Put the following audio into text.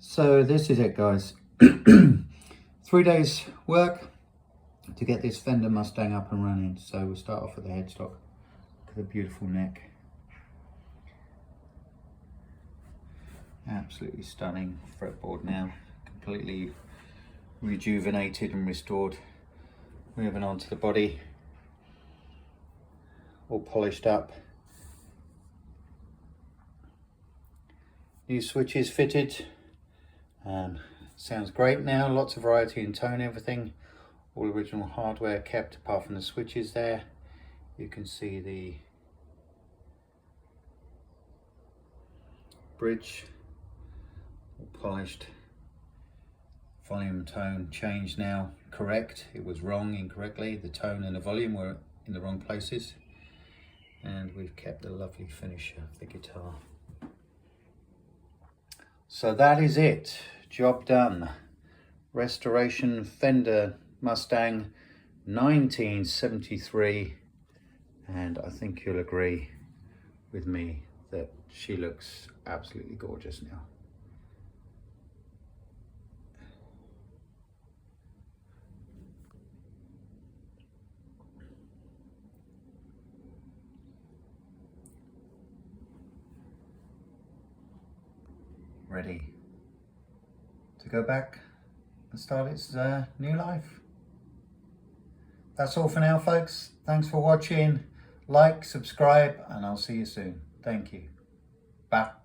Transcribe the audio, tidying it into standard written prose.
So this is it, guys. 3 days work to get this Fender Mustang up and running. So we'll start off with the headstock. Look at the beautiful neck. Absolutely stunning fretboard now. Completely rejuvenated and restored. Moving on to the body. All polished up. New switches fitted. Sounds great now, lots of variety in tone, everything. All original hardware kept apart from the switches there. You can see the bridge, all polished. Volume tone changed now, correct. It was wrong incorrectly. The tone and the volume were in the wrong places. And we've kept the lovely finish of the guitar. So that is it, job done. Restoration Fender Mustang 1973, and I think you'll agree with me that she looks absolutely gorgeous now. Ready to go back and start its new life. That's all for now, folks. Thanks for watching. Like, subscribe, and I'll see you soon. Thank you. Bye.